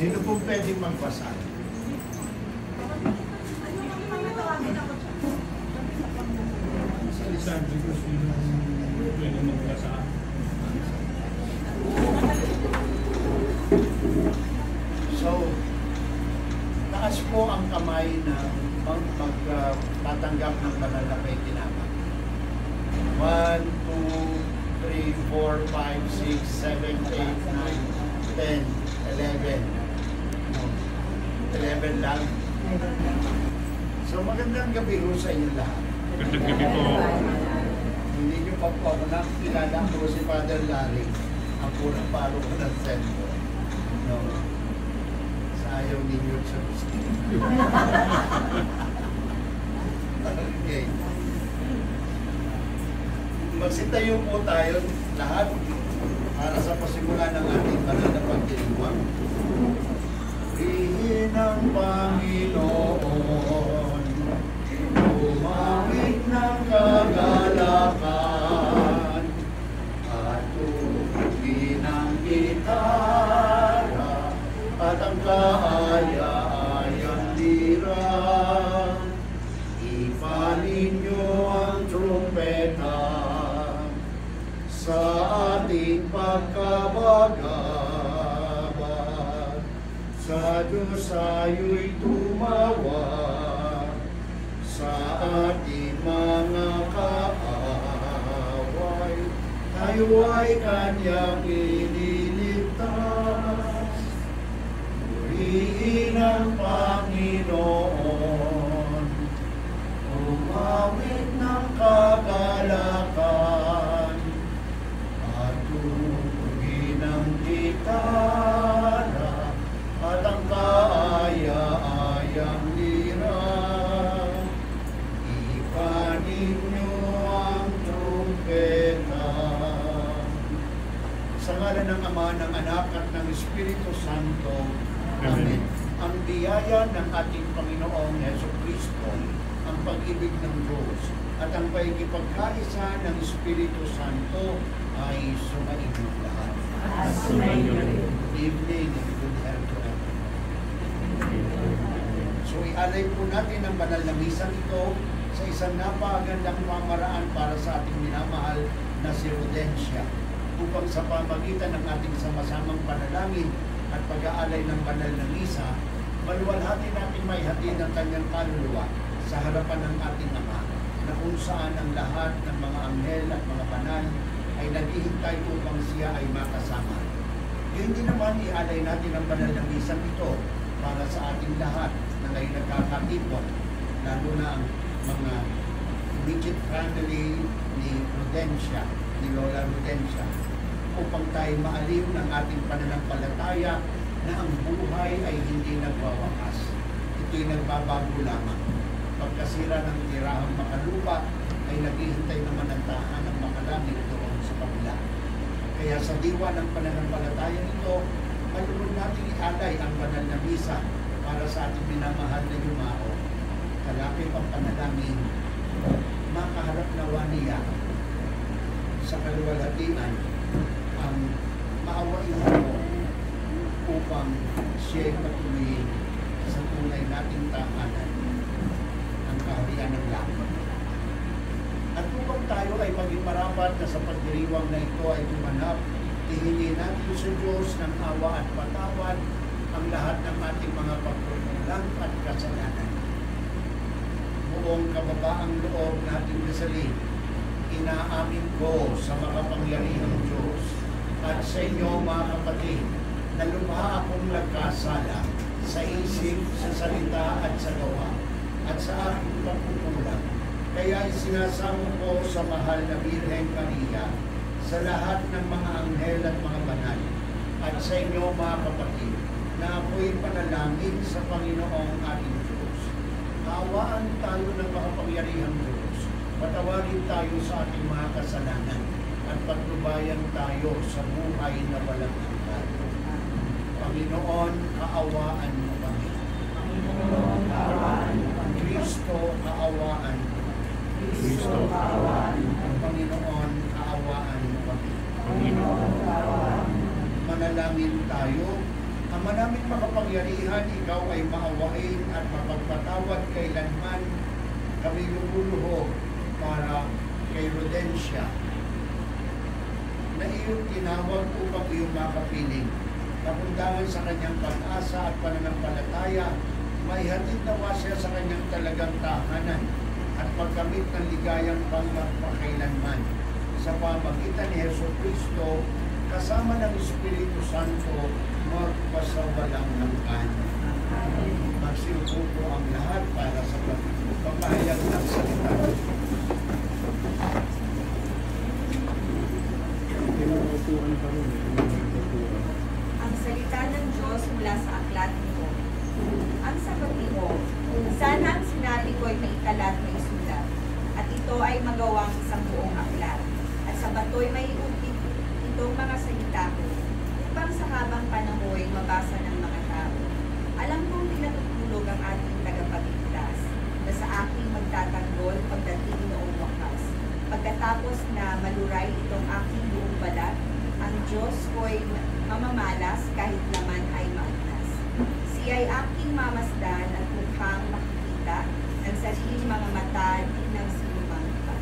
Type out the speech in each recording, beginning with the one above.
Sino po pwedeng magbasa? Sa Lisandro ko sino pwede magbasa. So, taas po ang kamay na magtatanggap ng banal na paikinama. 1, 2, 3, 4, 5, 6, 7, 8, 9, 10, 11. 11 lang. So magandang gabi ho sa inyo lahat. Magandang gabi po. Hindi nyo pa po ako nakilala ko si Father Larry, ang punang paro ko ng sentro. No. Sa ayaw ninyo sa gusto. Okay. Magsitayo po tayo lahat para sa pasimula ng ating banal na pagdiriwang. Purihin ang Panginoon, umawit ng kagalakan, at tugin ang gitara, at ang kaaya-ayang lira. Ipanin niyo ang trumpeta sa ating pagkabagabag. Sa Diyos ayo'y tumawa, sa ating mga kaaway, tayo ay Kanyang ililigtas. Purihin ang Panginoon, umawit ng kagalakan, at tugin ang gitara, at ang kaaya-ayang lira. Ipanin niyo ang trumpeta. Sa ngalan ng Ama, ng Anak, at ng Espiritu Santo. Amen. Ang biyaya ng ating Panginoong Jesucristo, ang pag-ibig ng Diyos, at ang paikipagkaisa ng Espiritu Santo ay sumainyo lahat. Good evening and good health to everyone. So ialay po natin ang banal na misang ito sa isang napakagandang pamaraan para sa ating minamahal na si Rudencia, upang sa pamagitan ng ating sama-samang panalangin at pag-aalay ng banal na misa, maluwalhati natin may hatid ang kanyang kaluluwa sa harapan ng ating Ama, na kung saan ang lahat ng mga anghel at mga banal ay naghihintay upang siya ay makasama. Hindi naman ialay natin ang banal na misang ito para sa ating lahat na ngayon nagkakatipon, lalo na ang mga immediate family ni Rudencia, ni Lola Rudencia, upang tayo maaliw ng ating pananampalataya na ang buhay ay hindi nagwawakas. Ito'y nagbabago lamang. Pagkasira ng tirahang makalupa ay naghihintay naman ang tahanang makalangit doon sa kabila. Kaya sa diwa ng pananampalataya ito, malulog natin ialay ang banal na misa para sa ating minamahal na yumao. Kalapit ang panalangin, makaharap nawa niya sa kaluwalhatian ang maawain mo upang siya'y patuloyin sa tunay nating tahanan, ang kaharian ng langit. At upang tayo ay maging marapat na sa pagdiriwang na ito ay tumanap, ihingi natin sa Diyos ng awa at patawad ang lahat ng ating mga pagkukulang at kasalanan. Buong kababaang loob natin dasalin, inaamin ko sa makapangyarihang Diyos at sa inyo mga kapatid, na lubha akong nagkasala sa isip, sa salita at sa gawa, at sa aking pagkukulang. Kaya isinasamo ko sa mahal na Birhen Maria, sa lahat ng mga anghel at mga banal, at sa inyo mga kapatid, na ako'y panalangin sa Panginoong ating Diyos. Kaawaan tayo ng makapangyarihang Diyos, patawarin tayo sa ating mga kasalanan, at patnubayan tayo sa buhay na walang hanggan. Panginoon, kaawaan mo kami. Panginoon, kaawaan mo kami. Kristo, kaawaan mo. Kristo, kaawaan mo kami. Panginoon, kaawaan mo kami. Panginoon, kaawaan mo kami. Manalangin tayo. Ama naming makapangyarihan, ikaw ay maawain at mapagpatawad kailanman kami lumuluho para kay Rodencia na iyong tinawag upang iyong makapiling. Kapundangan sa kanyang pag-asa at pananampalataya, maihatid nawa siya sa kanyang talagang tahanan at pagkamit ng ligayang pagpakailanman sa pamagitan ni Jesucristo kasama ng Espiritu Santo magpasawalang hanggan. Magsiupo po ang lahat para sa pagpapahayag ng salita. Ang salita ng Diyos mula sa aklat nito. Ang sagot nito, sana ang sinabi ko ay maitalat na isulat, at ito ay magawang isang buong aklat, at sa bato'y may iulit itong mga salita ko, upang sa habang panahon mabasa ng mga tao. Alam kong pinatutulog ang ating tagapagligtas, na sa aking magtatanggol pagdating noong wakas. Pagkatapos na maluray itong aking buong balat, ang Diyos ko'y mamamalas kahit naman ay maagnas. Siya'y aking mamasdan at mukhang makikita ng sariling mga mata di ng sinumang iba.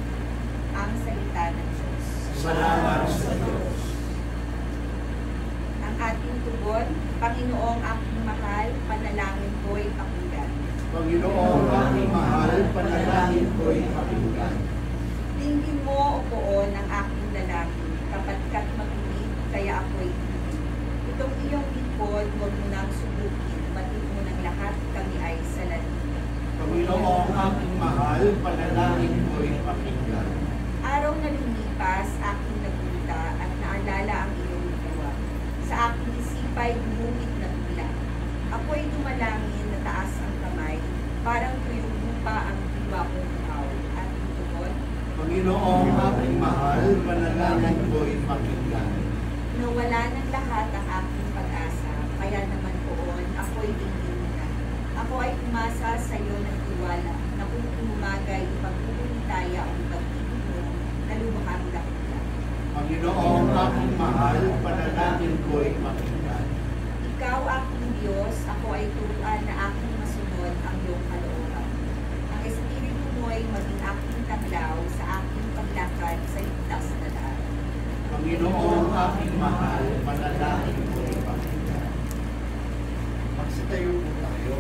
Ang salita ng Diyos. Salamat sa Diyos. Ang ating tugon, Panginoong aking mahal, panalangin ko'y pakinggan. Panginoong aking mahal, panalangin ko'y pakinggan. Tingin mo o poon ang aking lalaki, kapatkat makinig, kaya ako'y hindi. Itong iyong lingkod, huwag mo nang subukin, batid mo ng lahat, kami ay salalita. Panginoong aking mahal, panalangin ko'y pakinggan. Araw na lumipas, aking nagunta at naalala ang iyong gawa. Sa aking isipay, gumugit na tula. Ako'y dumalangin na taas ang kamay, parang tuyong lupa ang diwa kong buhaw. At tugon, Panginoong aking mahal, panalangin ko'y pakinggan. nawala ng lahat ang aking pag-asa, kaya naman poon, ako'y tingin na. Ako ay umasa sa iyo ng tiwala, na kung umagay, ipagpupulitaya ang pag-ibig mo, na lubhang dakila. Panginoong aking mahal, panalangin ko'y pakinggan. Ikaw aking Diyos, ako ay turuan na aking masunod ang iyong kalooban. Ang Espiritu mo'y maging aking taglaw sa aking paglakad sa ligtas na daan. Panginoong aking mahal, panalangin ko'y pakinggan. Magsitayo po tayo.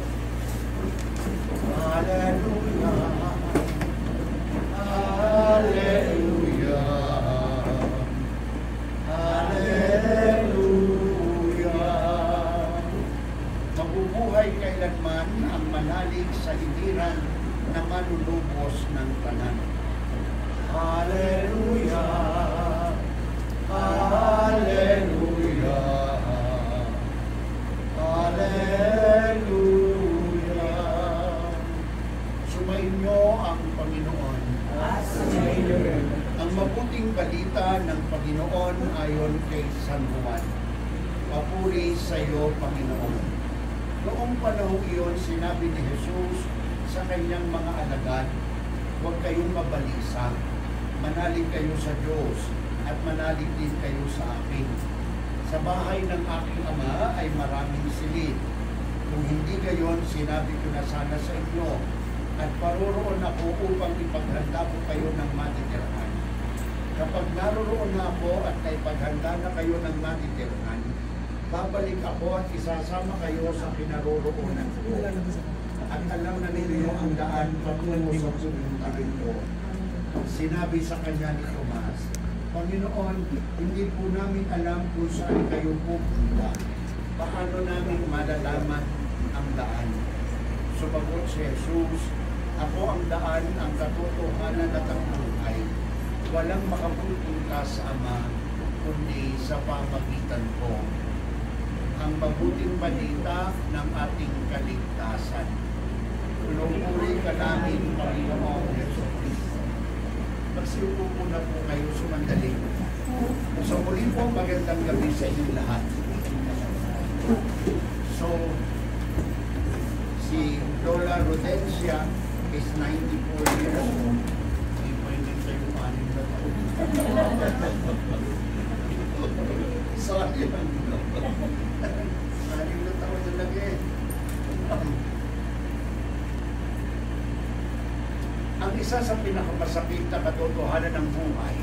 Hallelujah. Hallelujah. Hallelujah. Mabubuhay kailanman ang manalig sa hidiran na manunubos ng tanan. Hallelujah. Hallelujah. Hallelujah. Sumainyo ang Panginoon. Ang mabuting balita ng Panginoon ayon kay San Juan. Papuri sa iyo, Panginoon. Noong panahong iyon, sinabi ni Jesus sa kanyang mga alagad, huwag kayong mabalisa, manalig kayo sa Diyos, at manalig din kayo sa akin. Sa bahay ng aking Ama ay maraming silid. Kung hindi gayon, sinabi ko na sana sa inyo, at paroroon ako upang ipaghanda ko kayo ng matitirhan. Kapag naroroon na ako at naipaghanda na kayo ng matitirhan, babalik ako at isasama kayo sa pinaroroonan ko. At alam na ninyo ang daan patungo sa pupuntahan ko. Sinabi sa kanya ni Tomas, Panginoon, hindi po namin alam kung saan kayo pupunta. Paano namin malalaman ang daan? Sumagot si Jesus, ako ang daan, ang katotohanan at ang buhay. Walang makapupunta sa Ama, kundi sa pamagitan ko. Ang mabuting balita ng ating kaligtasan. Pinupuri ka namin, Panginoong Jesucristo. Magsiupo muna po kayo sumandali. So muli po, magandang gabi sa inyong lahat. So, si Lola Rodencia is 94 years old. Hindi pa hindi tayo panin na tayo. Sorry lang. Panin na Ang isa sa pinakamasakit na katotohanan ng buhay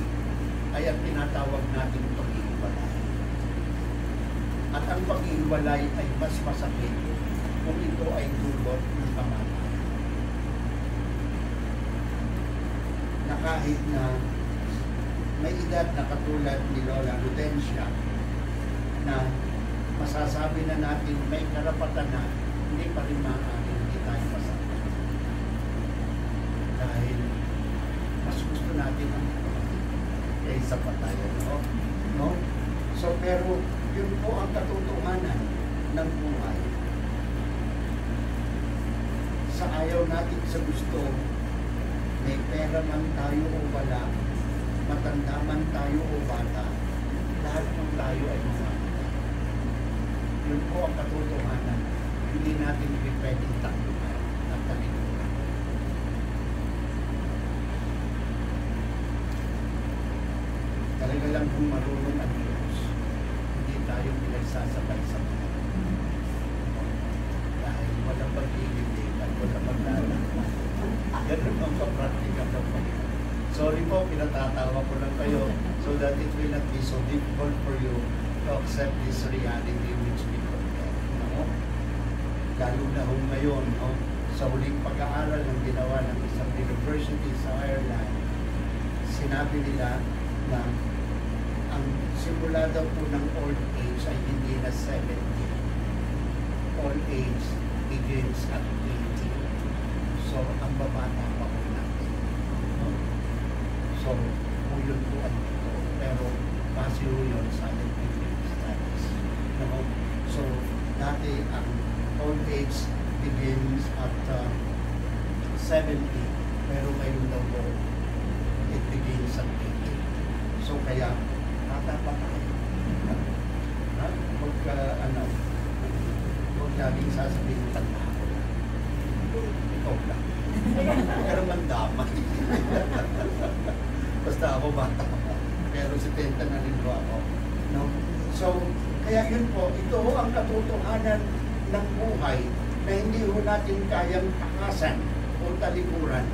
ay ang tinatawag nating pag-iwalay. At ang pag-iwalay ay mas masakit kung ito ay dulot ng kamatayan. Na kahit na may edad na katulad ni Lola Rudencia na masasabi na natin may karapatan na, hindi pa rin maaaring hindi tayo masakit. Dahil mas gusto natin ang kaysa patayan, no? So, pero yun po ang katotohanan ng buhay. Sa ayaw natin sa gusto, may pera man tayo o wala, matanda man tayo o bata, lahat ng tayo ay mamamatay. Yun po ang katotohanan. Hindi natin pwedeng takbuhan at talikuran. Talaga lang kung marunong ang Diyos, hindi tayo pinagsasabay sa mga. Dahil walang pag-ibig at walang paglalakbay. Ganun ang kapraktikal ng Panginoon. Sorry po, pinatatawa ko lang kayo so that it will not be so difficult for you to accept this reality which we forget. No? Lalo na ngayon, no? Sa huling pag-aaral ng ginawa ng isang university sa Ireland, sinabi nila na ang simula daw po ng old age ay hindi na 70. Old age begins at 80. So, ang babata pa po natin. No? So, yun po ang ito. Pero, base yun sa scientific studies. No? So, dati ang old age begins at 70. Pero ngayon daw po, it begins at 80. So, kaya, bata pa tayo. Huwag laging sasabihin, tanda ako na. Ikaw lang. Pero mandamay. Basta ako bata pa. Pero 70 na rin ko ako. No? So, kaya yun po, ito ang katotohanan ng buhay na hindi ho natin kayang takasan o talikuran.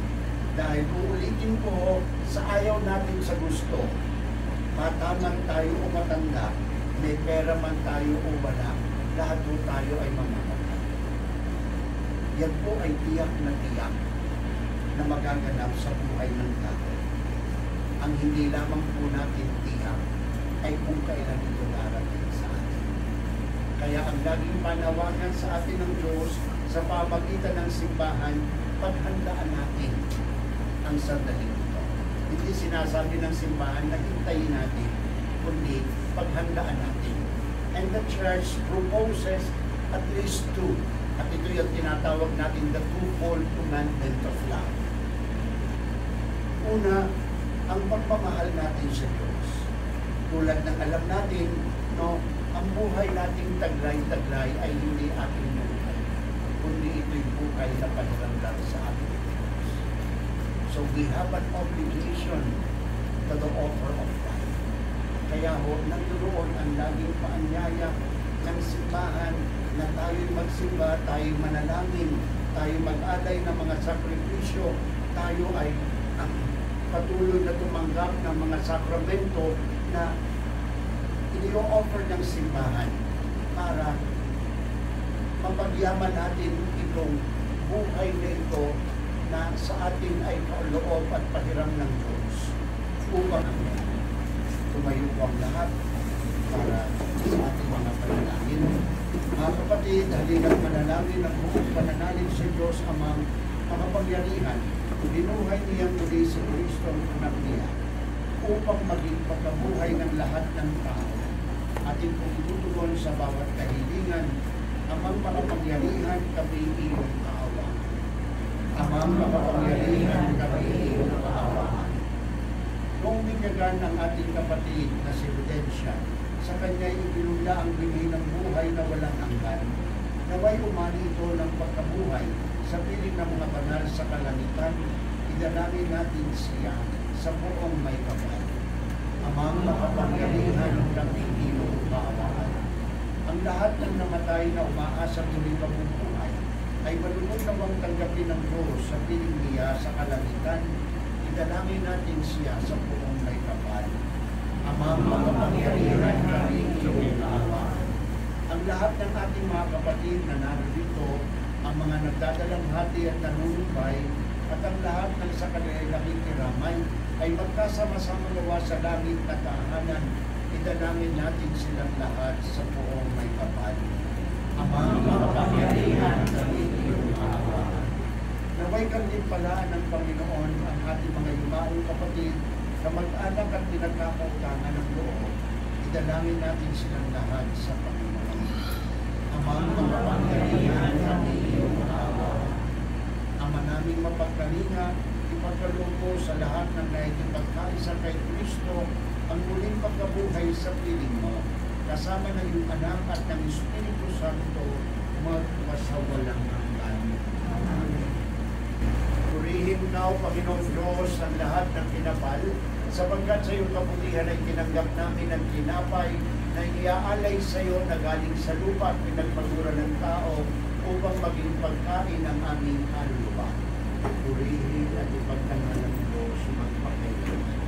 Dahil uulitin ko, sa ayaw natin sa gusto, bata man tayo o matanda, may pera man tayo o wala, lahat po tayo ay mamamatay. Yan po ay tiyak na magaganap sa buhay ng tao. Ang hindi lamang po natin tiyak ay kung kailan ito darating sa atin. Kaya ang laging panawagan sa atin ng Diyos sa pamagitan ng simbahan, paghandaan natin ang sandaling ito. Hindi sinasabi ng simbahan na hintayin natin, kundi paghandaan natin. And the Church proposes at least two. At ito yung tinatawag natin the twofold commandment of love. Una, ang pagmamahal natin sa Diyos. Tulad ng alam natin, no, ang buhay nating taglay-taglay ay hindi ating buhay, kundi ito'y buhay na panilanggap sa ating Diyos. So we have an obligation to the offer of life. Kaya ho, nandoon ang laging paanyaya ng simbahan na tayo'y magsimba, tayo'y manalangin, tayo'y mag-alay ng mga sakripisyo, tayo ay patuloy na tumanggap ng mga sakramento na ini-offer ng simbahan para mapagyaman natin itong buhay na ito na sa atin ay kaloob at pahiram ng Diyos upang tumayo ang lahat para sa ating mga panalangin. Mga kapatid, halina't manalangin ang buong pananalig sa Diyos amang makapangyarihan. Binuhay niyang muli si Kristo ang anak niya upang maging pagkabuhay ng lahat ng tao. Ating pong itutugon sa bawat kahilingan, amang makapangyarihan kami iyong kaawaan. Amang makapangyarihan kami iyong kaawaan. Kung binyagan ng ating kapatid na si Rudencia, sa kanya ibinula ang bigay ng buhay na walang hanggan, naway umani ito ng pagkabuhay sa piling ng mga banal sa kalangitan, idalangin natin siya sa buong may kapal. Amang makapangyarihan kami iyong kaawaan. Ang lahat ng namatay na umaasa muli mabubuhay, ay malubog namang tanggapin ng Diyos sa piling niya sa kalangitan. Idalangin natin siya sa buong may kapal. Amang makapangyarihan kami iyong awa. Ang lahat ng ating mga kapatid na narito, ang mga nagdadalang hati at nanunumpay, at ang lahat ng sa kanilang kiramay, ay magkasama-sama nawa sa langit na tahanan. Idalangin natin silang lahat sa buong may kapal. Amang makapangyarihan kami iyong awa. Naway kang palaan ng Panginoon ang ating mga yumaong kapatid na mag-anak at pinagkakautangan ng loob. Idalangin natin silang lahat sa Panginoon. Amang makapangyarihan kami iyong awa. Ama naming mapagkalinga, ipagkaloob mo sa lahat ng naikipagkaisa kay Kristo ang muling pagkabuhay sa piling mo, kasama ng iyong anak at ng Espiritu Santo, magpasawalang hanggan. Amen. Purihin na, Panginoon Diyos, ang lahat ng kinapal, sapagkat sa iyong kabutihan ay tinanggap namin ang tinapay na iaalay sa iyo na galing sa lupa at pinagpagura ng tao upang maging pagkain ng aming kaluluwa. Purihin at ipagtangal ng Diyos magpakailanman.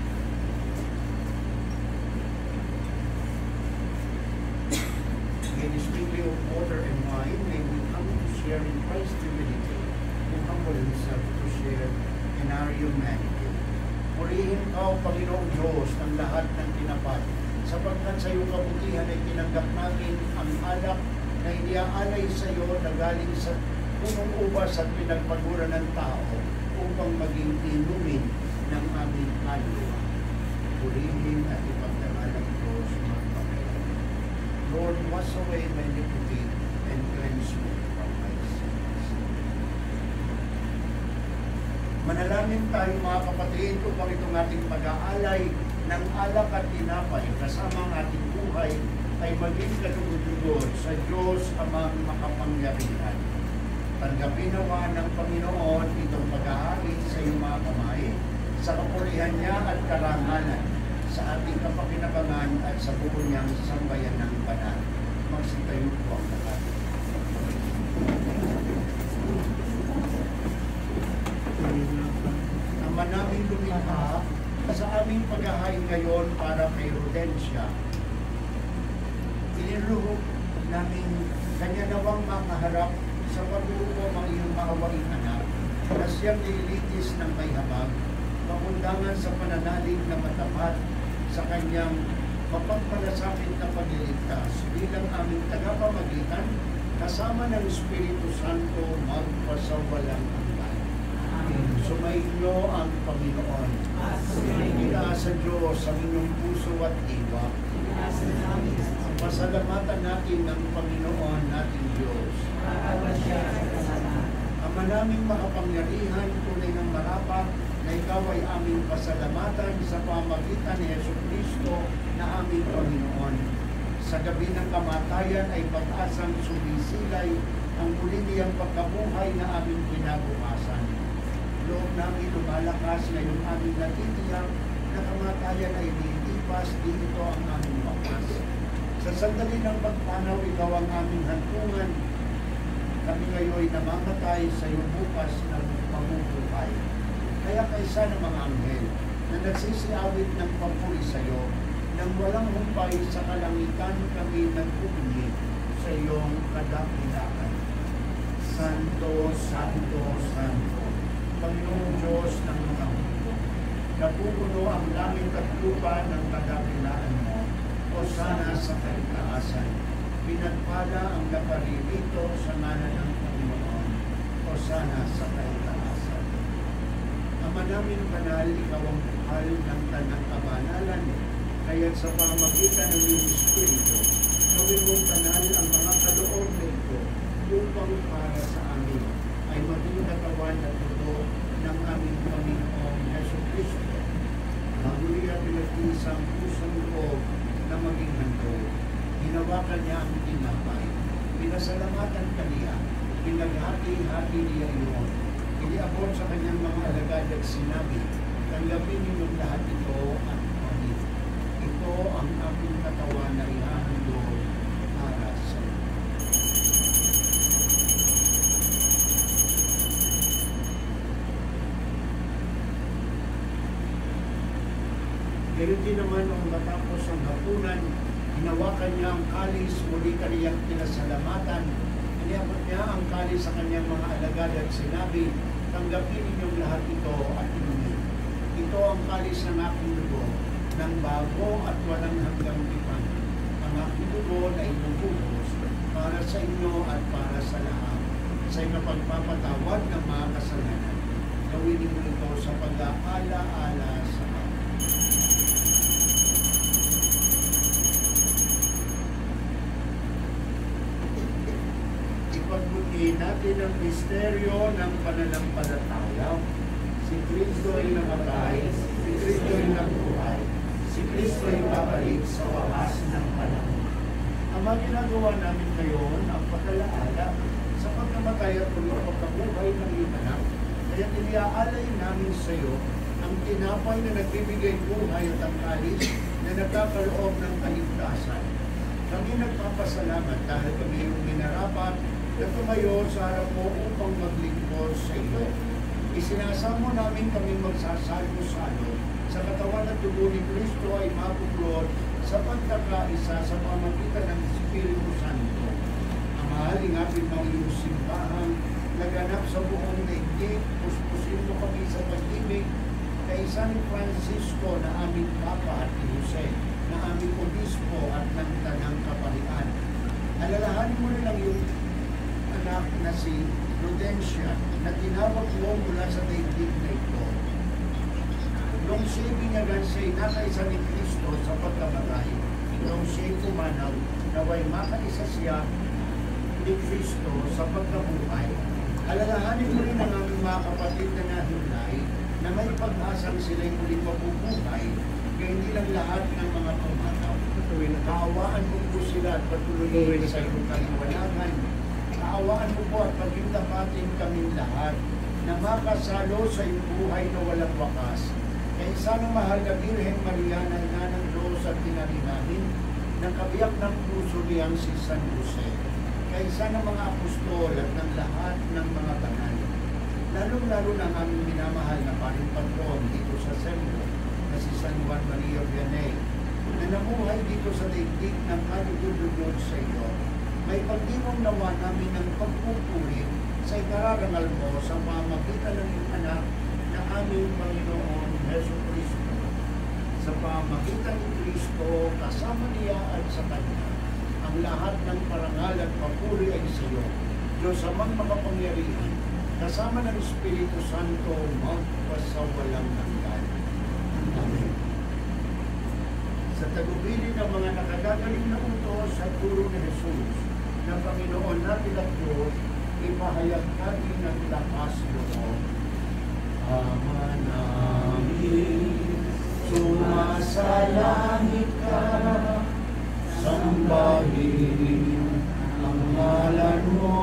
In the strictly of water and wine, may we come to share in Christ's divinity, who humbled himself to share in our humanity. Purihin ka, O Panginoong Diyos, ng lahat ng tinapay, sapagkat sa iyong kabutihan ay tinanggap namin ang alak na iniaalay sa iyo na galing sa punong ubas at pinagpagura ng tao upang maging inumin ng aming kaluluwa. Purihin at ipagdangal ang Diyos magpakailanman. Lord, wash away my iniquity and cleanse me from my sins. Manalangin tayo mga kapatid upang itong ating pag-aalay ng alak at tinapay kasama ang ating buhay ay maging katugod-tugod sa Diyos amang makapangyarihan. Tanggapin nawa ng Panginoon itong pag-aari sa iyong mga kamay, sa kapurihan niya at karangalan, sa ating kapakinabangan at sa buo niyang sambayan ng banal. Magsitayo po ang lahat. Ama namin lumikha sa aming paghahain ngayon para kay Rodencia, iniluhog namin kanya nawang makaharap sa pagbuo ng iyong maawaing anak na siyang nililitis ng may habag, pakundangan sa pananalig na matapat sa kanyang mapagpalasakit na pagliligtas bilang aming tagapamagitan kasama ng Espiritu Santo magpasawalang hanggan. Sumainyo ang Panginoon. Itaas sa Diyos ang inyong puso at diwa. Pasalamatan natin ng Panginoon nating Diyos. Ama naming makapangyarihan, tunay ng marapat, na ikaw ay aming pasalamatan sa pamagitan ni Jesucristo na aming Panginoon. Sa gabi ng kamatayan ay pag-asang sumisilay ang muli niyang pagkabuhay na aming kinabukasan. Loob namin lumalakas ngayong aming natitiyak na kamatayan ay lilipas, di ito ang aming wakas. Sa sandali ng pagpanaw, ikaw ang aming hantungan. Kami ngayon namamatay sa iyong bukas ng pamumuhay. Kaya kaysa ng mga anghel na nagsisiawit ng papuri sa iyo, nang walang humpay sa kalangitan kami nagpupuli sa iyong kadakilaan. Santo, Santo, Santo, Panginoong Diyos ng mga mundo, napupuno ang langit at lupa ng kadakilaan mo, o sana sa kaitaasan. Pinagpala ang naparirito sa ngalan ng Panginoon, o sana sa kaitaasan. Ama namin banal, ikaw ang buhal ng tanang kabanalan, kaya sa pamagitan ng iyong Espiritu, gawin mong banal ang mga kaloob na ito upang para sa amin ay maging katawan at dugo ng aming Panginoong Jesucristo. Maguli at pinagtiis ang pusong loob na maging handog. Hinawakan niya ang tinapay. Pinasalamatan ka niya. Pinaghati-hati niya iyon. Iniabot sa kanyang mga alagad at sinabi, tanggapin ninyong lahat ito at manin. Ito ang aking katawan na ihahandog para sa iyo. Ganun din naman nung matapos ang hapunan, hinawakan niya ang kalis, muli kaniyang pinasalamatan. Iniabot niya ang kalis sa kanyang mga alagad at sinabi, tanggapin ninyong lahat ito at inumin. Ito ang kalis ng aking dugo, ng bago at walang hanggang tipan. Ang aking dugo ay bubuhos para sa inyo at para sa lahat, sa pagpapatawad ng mga kasalanan. Gawin niyo ito sa pag-aala-ala sa akin. Ipagbuti natin ang misteryo ng pananampalataya. Si Kristo ay namatay, si Kristo ay nabuhay, si Kristo ay babalik sa wakas ng panahon. Ang mga ginagawa namin ngayon ang pag-alaala sa pagkamatay at pagkabuhay ng iyong anak. Kaya iniaalay namin sa iyo ang tinapay na nagbibigay buhay at ang kalis na nagkakaloob ng kaligtasan. Kami nagpapasalamat dahil kami yung minarapat na tumayo sa harap mo upang maglingkod sa iyo. Isinasamo namin kaming magsasalo-salo sa katawan at dugo ni Kristo ay mapuplot sa pagkakaisa sa pamagitan ng Espiritu Santo. Ang mahalingapin ng iyong simbahan naganap sa buong daigdig, puspusin mo kami sa pag-ibig kay San Francisco na aming Papa at ni Jose, na aming Obispo at ng Tanang Kaparian. Alalahanin mo rin ang iyong anak na si Prudencia na tinawag mo mula sa daigdig na ito. Nung siya'y binyagan siya'y nakaisa ni Kristo sa pagkamatay, nung siya'y pumanaw, naway makaisa siya ni Kristo sa pagkabuhay. Alalahanin mo rin ang aming mga kapatid na nahimlay na may pag-asang sila'y muling mabubuhay, kaya hindi lang lahat ng mga pumanaw. Kaawaan mo po sila at patuloy sa iyong kaliwanagan. Kaawaan mo po at pagkindapatin kaming lahat na makasalo sa iyong buhay na walang wakas. Kaya sana mahal na Birhen Maria na ina ng Diyos at tinalinahin ng kabiyak ng puso niyang si San Jose. Kaysa ng mga apostol at ng lahat ng mga banal. Lalong-lalo na aming minamahal na paring patron dito sa Sembro na si San Juan Maria Vianney na namuhay dito sa daigdig ng kalugod-lugod sa iyo. May pagdimong nawa namin ng pagpupuri sa ikararangal mo sa pamagitan ng iyong anak na aming Panginoon Hesus Kristo. Sa pamagitan ni Kristo, kasama niya at sa Kanya, ang lahat ng parangal at papuri ay sa iyo. Diyos amang makapangyarihan, kasama ng Espiritu Santo, magpasawalang hanggan. Amen. Sa tagubilin ng mga nakagagaling na utos sa turo ni Jesus, na Panginoon natin at Diyos, ipahayag natin ang lakas loob. Ama namin, sumasalangit ka, sambahin ang ngalan mo,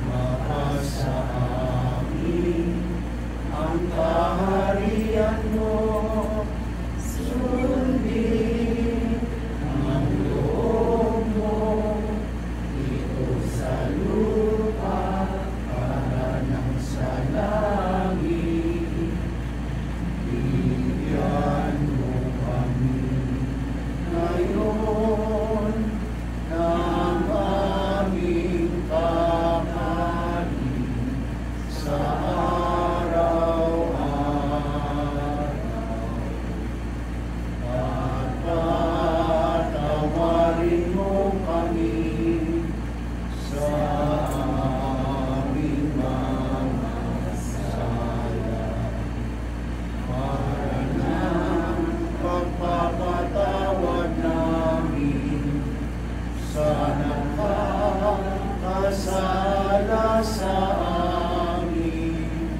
mapasa amin ang kaharian mo, sundin ang loob mo, dito sa lupa para nang sa langit. Bigyan mo kami ngayon ng aming kakanin sa araw-araw. At patawarin mo kami sa aming mga sala para ng pagpapatawad namin sa nakakasala sa amin.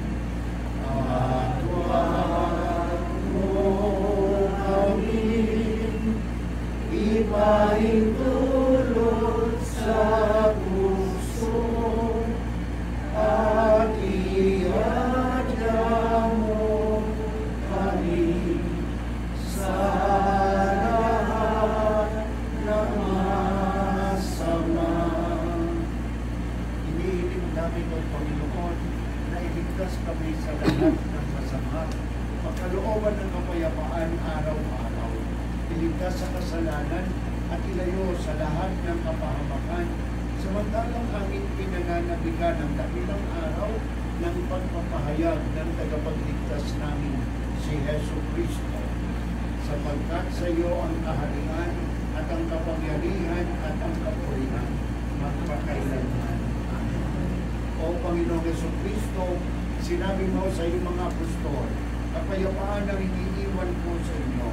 At huwag mo kami ipahintulot sa puso at iadya mo kami sa lahat ng masama. Inihiling namin o Panginoon na iligtas kami sa lahat ng masama, ipagkalooban ng kapayapaan araw-araw, iligtas sa kasalanan at ilayo sa lahat ng kapahamakan, samantalang aming pinananabigan ng dakilang araw ng pagpapahayag ng tagapagligtas namin, si Hesu Kristo. Sapagkat sa iyo ang kaharian at ang kapangyarihan at ang kapurihan magpakailanman. Amen. O Panginoong Hesu Kristo, sinabi mo sa iyong mga apostol, kapayapaan ang iniiwan ko sa inyo,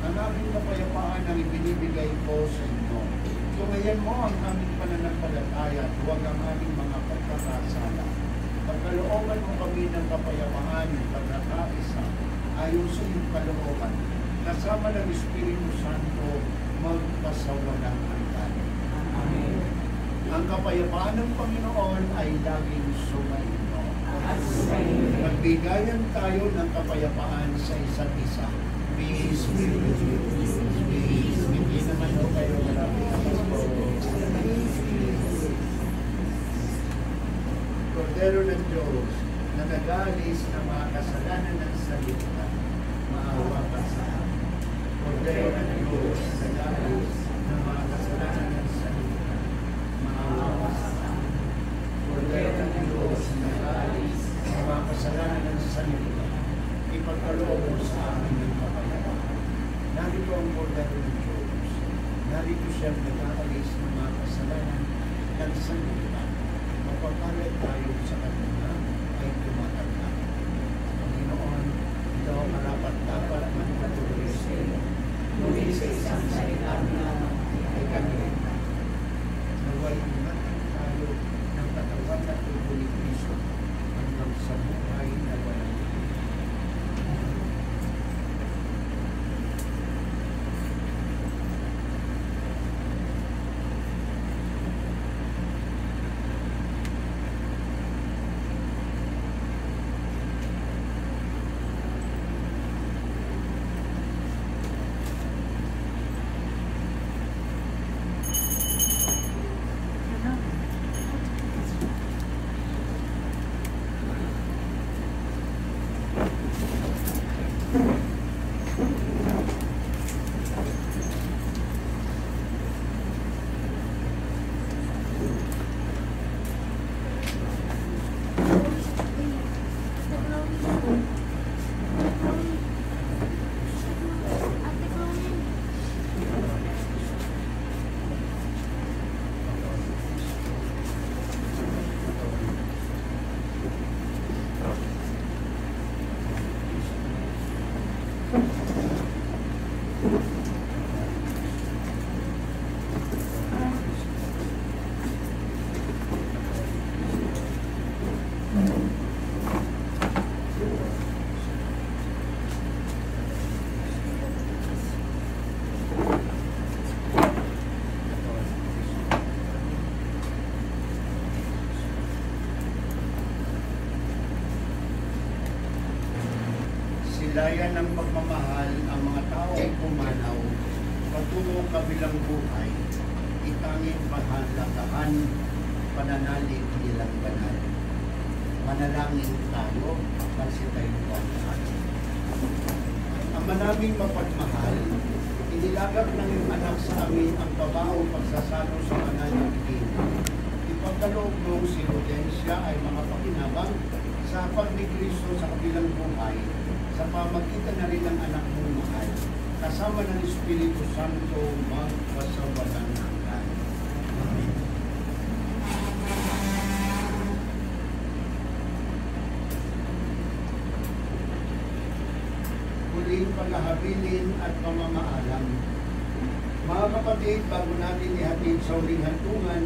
ang aming kapayapaan ang ibinibigay ko sa inyo. Tumayan mo ang aming pananampalataya at huwag ang aming mga pagkakasala. Pagkalooban mo kami ng kapayapaan at pagkakaisa ayon sa iyong kalooban, kasama ng Espiritu Santo magpasawalang hanggan. Amen. Ang kapayapaan ng Panginoon ay laging sumainyo. Magbigayan tayo ng kapayapaan sa isa't isa. Peace be with you. Peace. Hindi naman ho kayo marami na Cordero ng Diyos, na nag-aalis ng mga kasalanan ng salita, maawa ka sa amin. Cordero ng Diyos, na nag-aalis ng mga kasalanan ng salita, maawa ka sa amin. Cordero ng Diyos, na nag-aalis ng mga kasalanan ng salita, ipagkaloob mo sa amin ng kapayapaan. Narito ang Cordero ng Diyos. Narito siyang nag-aalis ng mga kasalanan ng salita. Mapapalad tayo sa kanila ay tumatanggap. Panginoon, ito ang marapat-dapat ng patuloy sa iyo. Ngunit sa isang salita na ay kanila. Naway ingatan tayo ng katawan at tubo ni Kristo hanggang sa buhay na walang silayan ng pagmamahal ang mga tao ay pumanaw patungo kabilang buhay, itanging pahalagahan, pananalig nilang banal. Manalangin tayo, kasi tayo buwan. Ama naming mapagmahal, inilagak ng iyong anak sa amin ang babaong pagsasalo sa banal ng Pilipinas. Ipagkaloob mong si Rodensya ay makapakinabang sa hapag ni Kristo sa kabilang buhay, sa pamagitan na rin ng anak mong mahal, kasama ng Espiritu Santo magpasawalang hanggan. Amen. Huling paghahabilin at pamamaalam. Mga kapatid, bago natin ihatid sa huling hantungan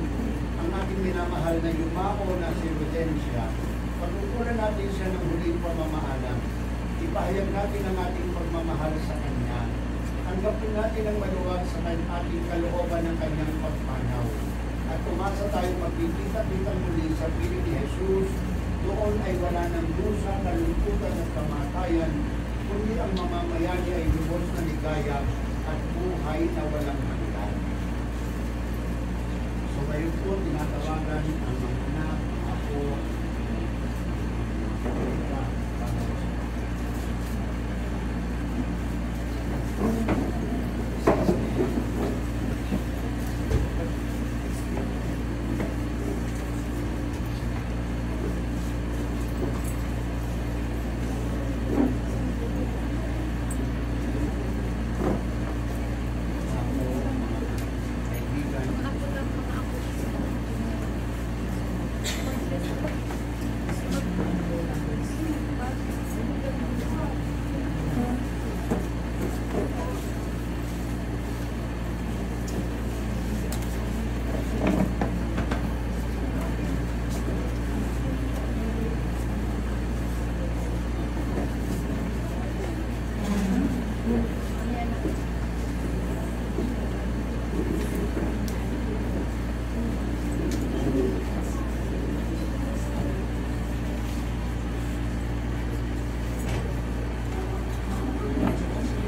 ang ating minamahal na yumao na si Rodensya, pagkukulan natin siya ng huling pamamaalam. Ipahayag natin ang ating pagmamahal sa Kanya. Tanggapin natin ang maluwag sa ating kalooban ng Kanyang pagpanaw. At umasa tayong magkikita-kita muli sa piling ni Jesus, doon ay wala ng dusa, kalungkutan at kamatayan, kundi ang mamamayani ay lubos na ligaya at buhay na walang hanggan. So ngayon po, tinatawagan ang mga anak, mga apo,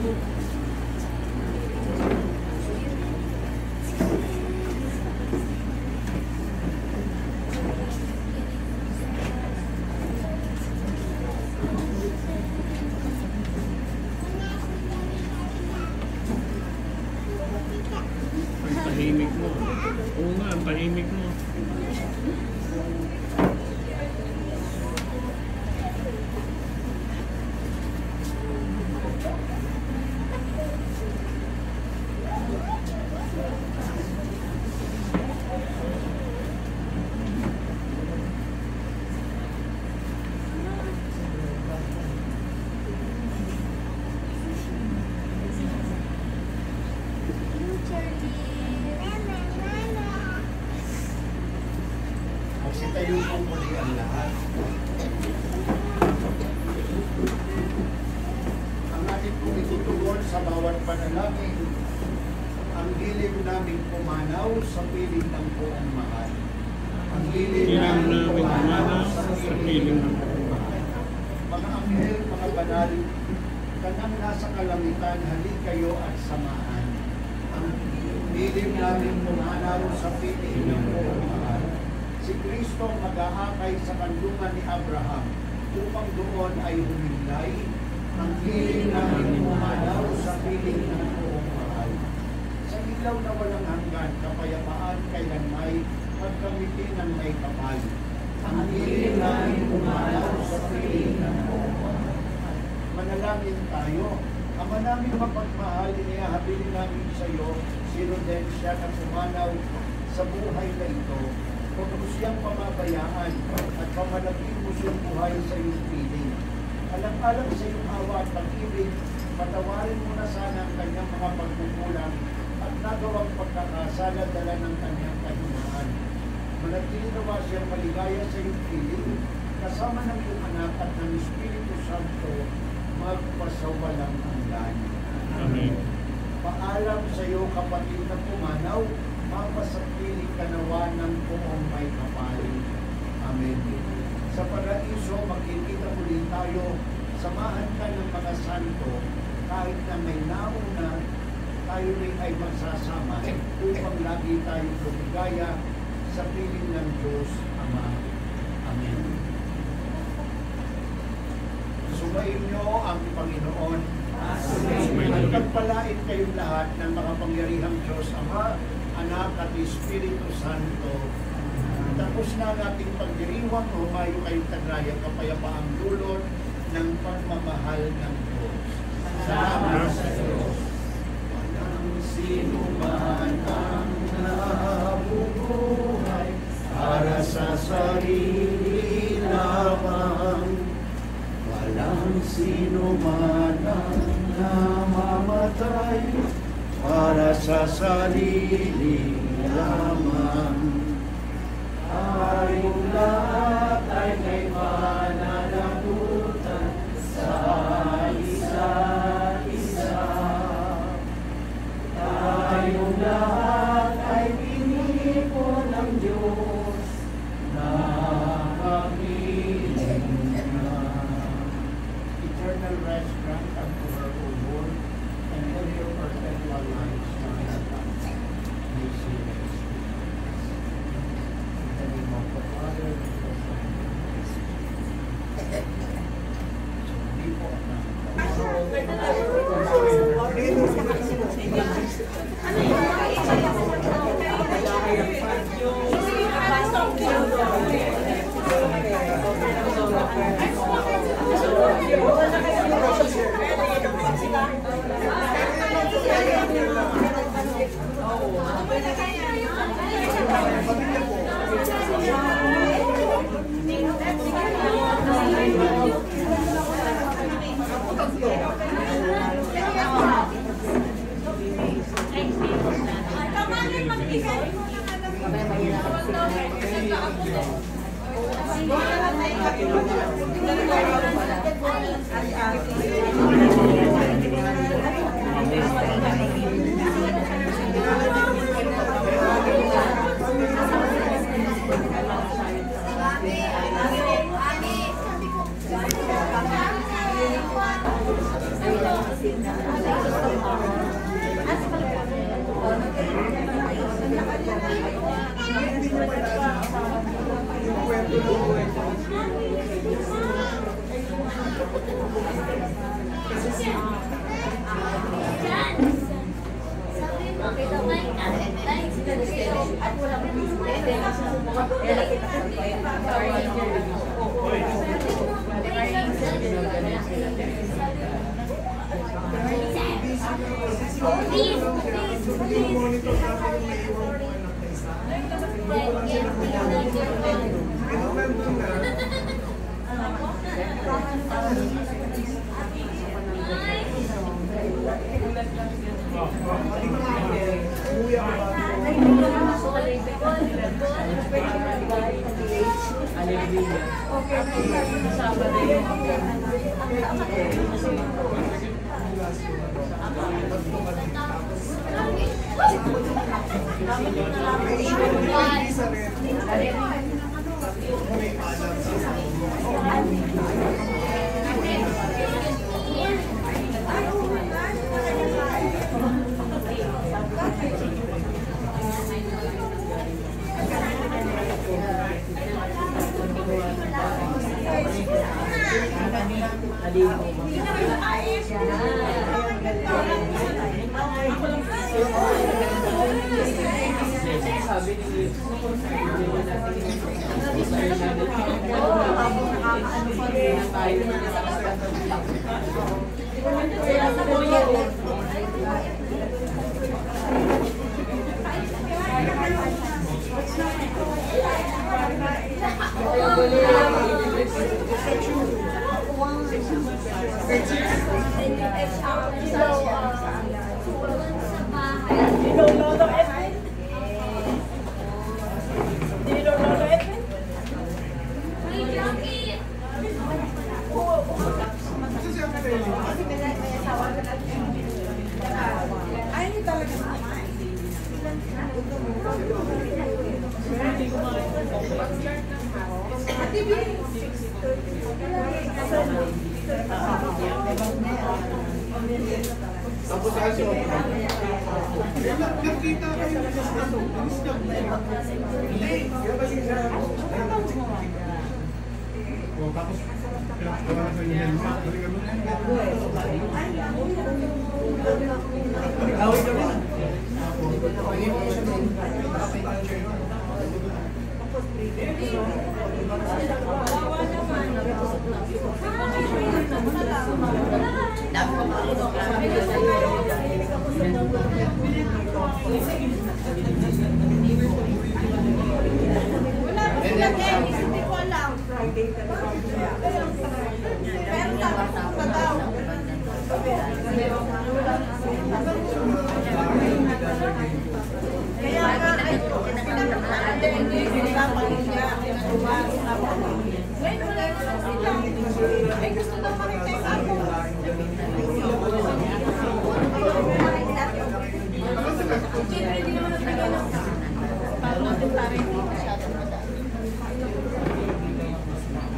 Ang tahimik mo. Oo nga, ang tahimik mo. Magsitayo po muli ang lahat. Ang ating pong itutugon sa bawat panalangin, ang hiling naming pumanaw sa piling ng buong mahal. Ang hiling naming pumanaw sa piling ng buong mahal. Mga anghel, mga banal, kanang nasa kalamitan, halik kayo at samahan. Ang hiling naming pumanaw sa piling ng buong mahal. Si Kristo mag-aakay sa kandungan ni Abraham upang doon ay humilay. Ang hiling namin pumanaw sa piling ng buong mahal. Sa ilaw na walang hanggan, kapayapaan kailanmay, pagkamiti ng may kapal. Ang hiling namin pumanaw sa piling ng buong mahal. Manalangin tayo. Ama namin mapagmahal, iniahabilin namin sa iyo si Rodencia na pumanaw sa buhay na ito. Kung siyang pamabayaan at pamalagin mo siyang buhay sa iyong piling. Alang-alang sa iyong awa at pag-ibig, patawarin mo na sana ang kanyang mga pagkukulang at nagawang pagkakasala dala ng kanyang kahinaan. Manatili nawa siyang maligaya sa iyong piling, kasama ng iyong anak at ng Espiritu Santo, magpasawalang hanggan. Amen. Paalam sa iyo kapatid na pumanaw, mapasapili ka nawa ng buong may kapal. Amen. Sa paraiso, magkikita muli tayo, samahan ka ng mga santo, kahit na may nauna, tayo rin ay magsasama upang lagi tayo lumigaya sa piling ng Diyos Ama. Amen. Sumayin niyo ang Panginoon. At pagpalain kayong lahat ng makapangyarihang Diyos Ama, Anak at Espiritu Santo. Tapos na nating pagdiriwang, humayo kayong taglaya kapayapaang dulot ng pagmamahal ng Diyos. Salamat sa Diyos. Walang sino man ang nabubuhay para sa sarili lamang. Walang sino man ang namamatay para sa sarili lamang. Tayong lahat ay may pananagutan sa isa't isa. Tayong lahat ay pinipon ng Diyos na kapiling na. Eternal rest grant unto her, O Lord, and all your perpetual lives. May she rest. In the name of the Father, and of the Son, and of the Spirit. So, hindi po Amen.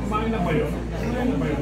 Kumain na ba yun? Kumain na ba yun?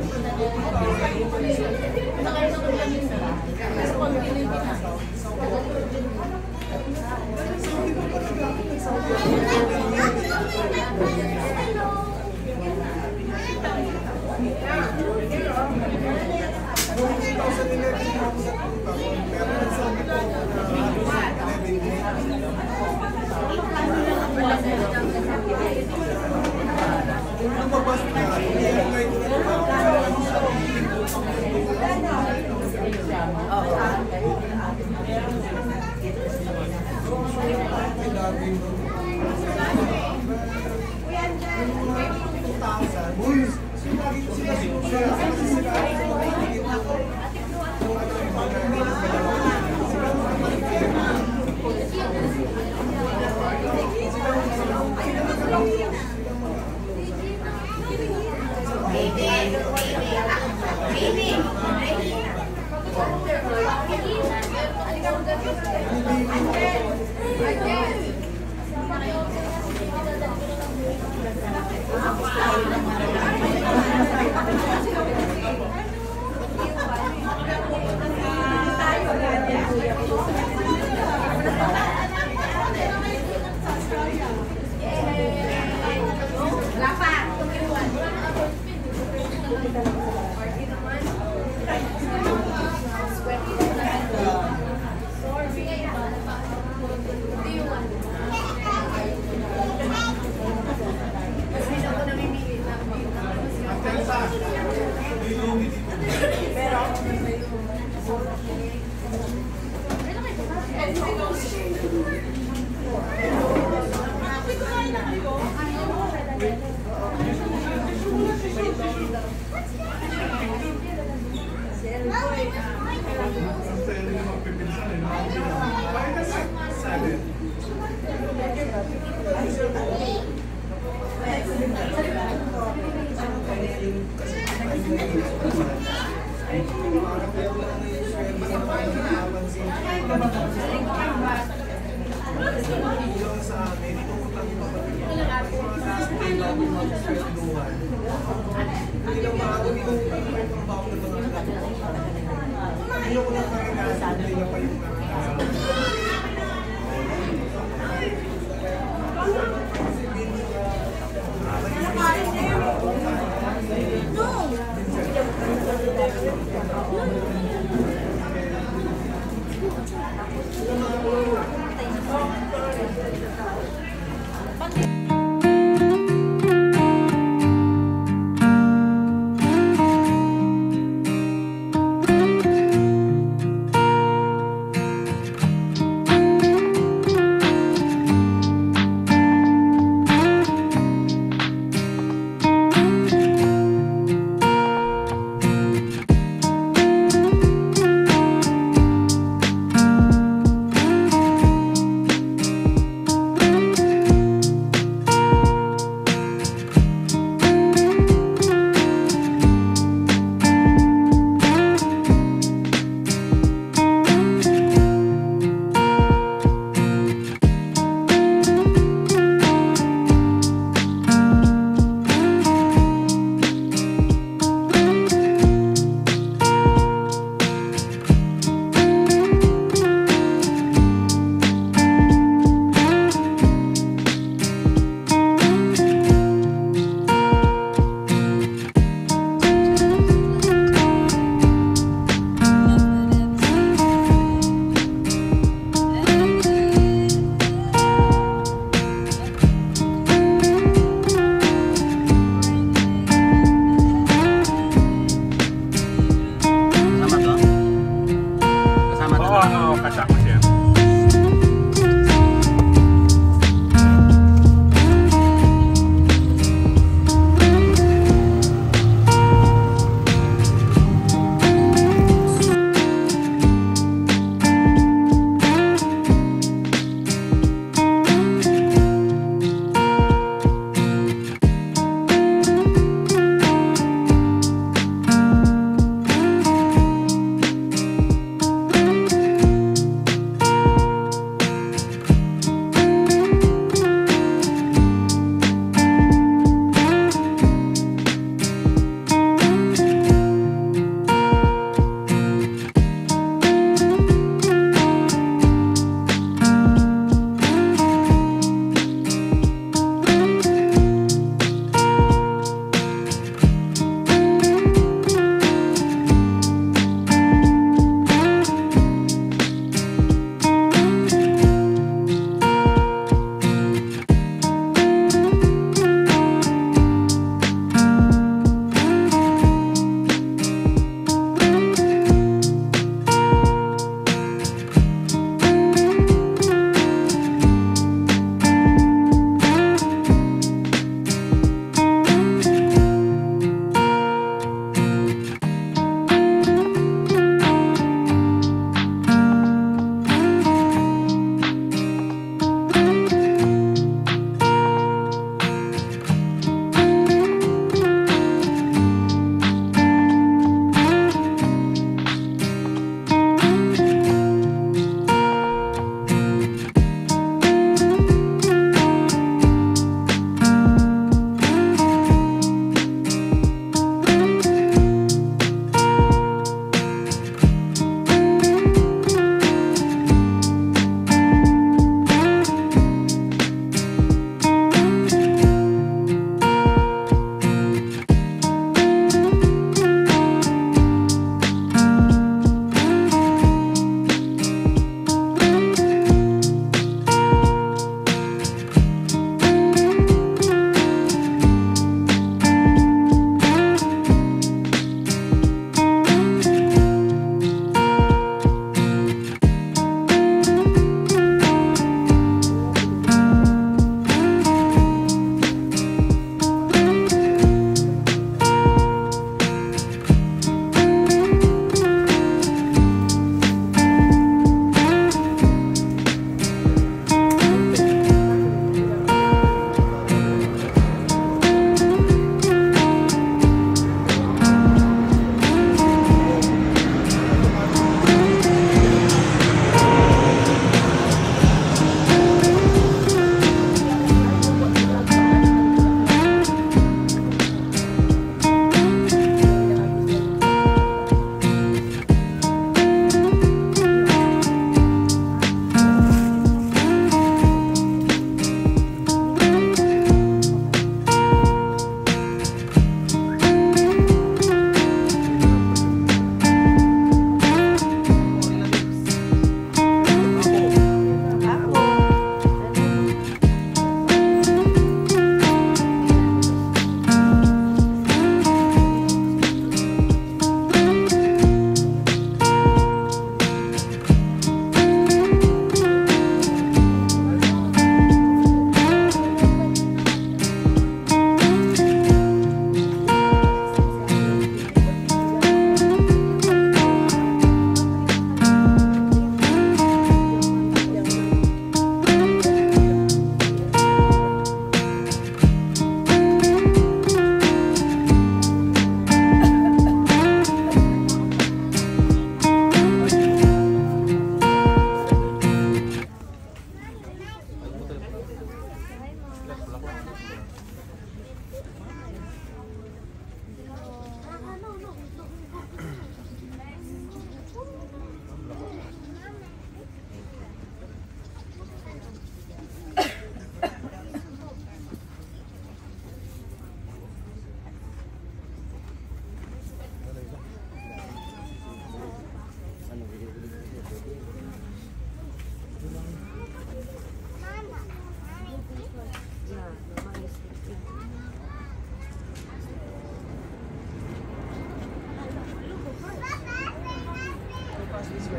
Mang,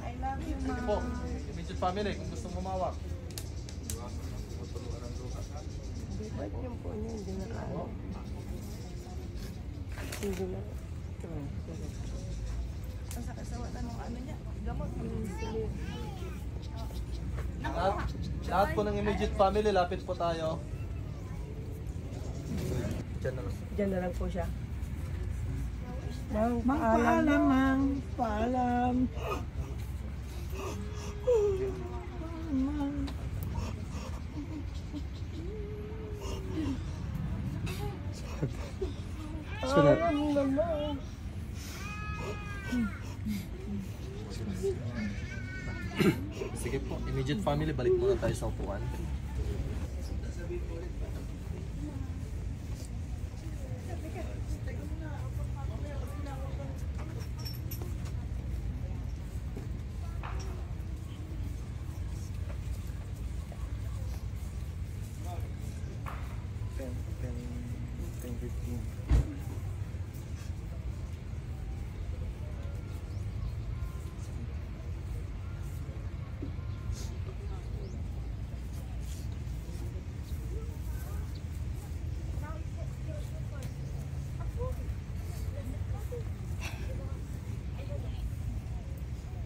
I love you, Sige po, immediate family kung gusto mumawak. Ba't yung po niya hindi na kaya? Hindi na. Ang sakit sa wala nung ano niya, gamot. Lahat po ng immediate family, lapit po tayo. Diyan na lang po siya. Mang, paalam. Mang, paalam. Mang. Sunod. Sige po, immediate family, balik muna tayo sa upuan.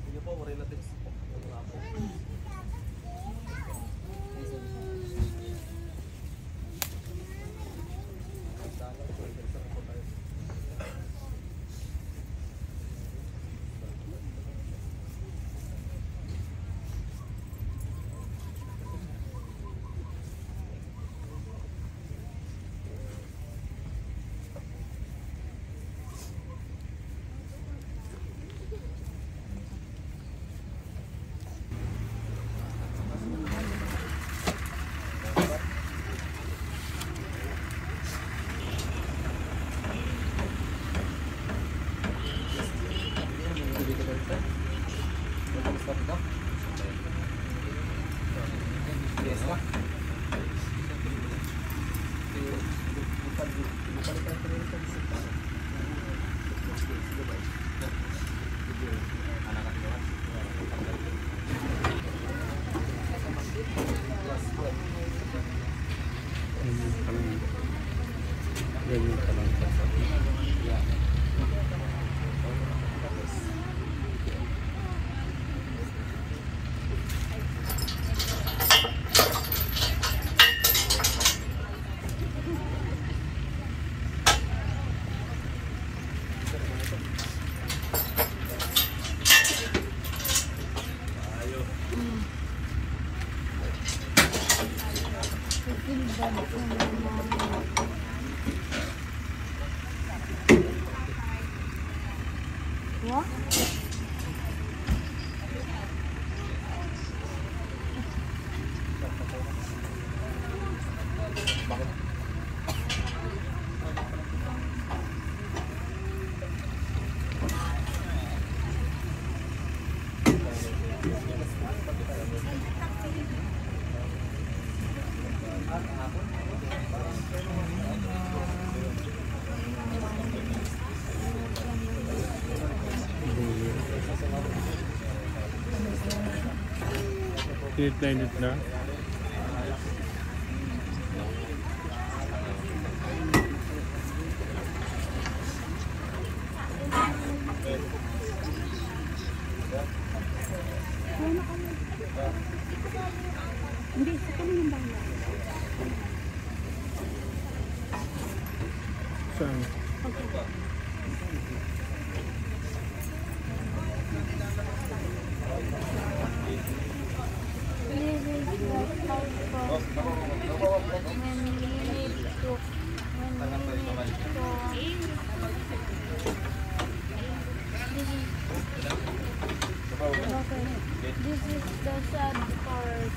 Sige po, relatives po. Ganyan ka lang. Init na. Hindi, sa kami yung bangla. Saan? This is the sad part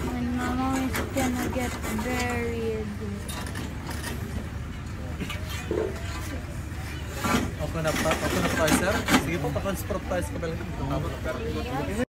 when Mama is gonna get buried. Ako na tayo, sir. Sige po, pa-transport tayo sa kabilang.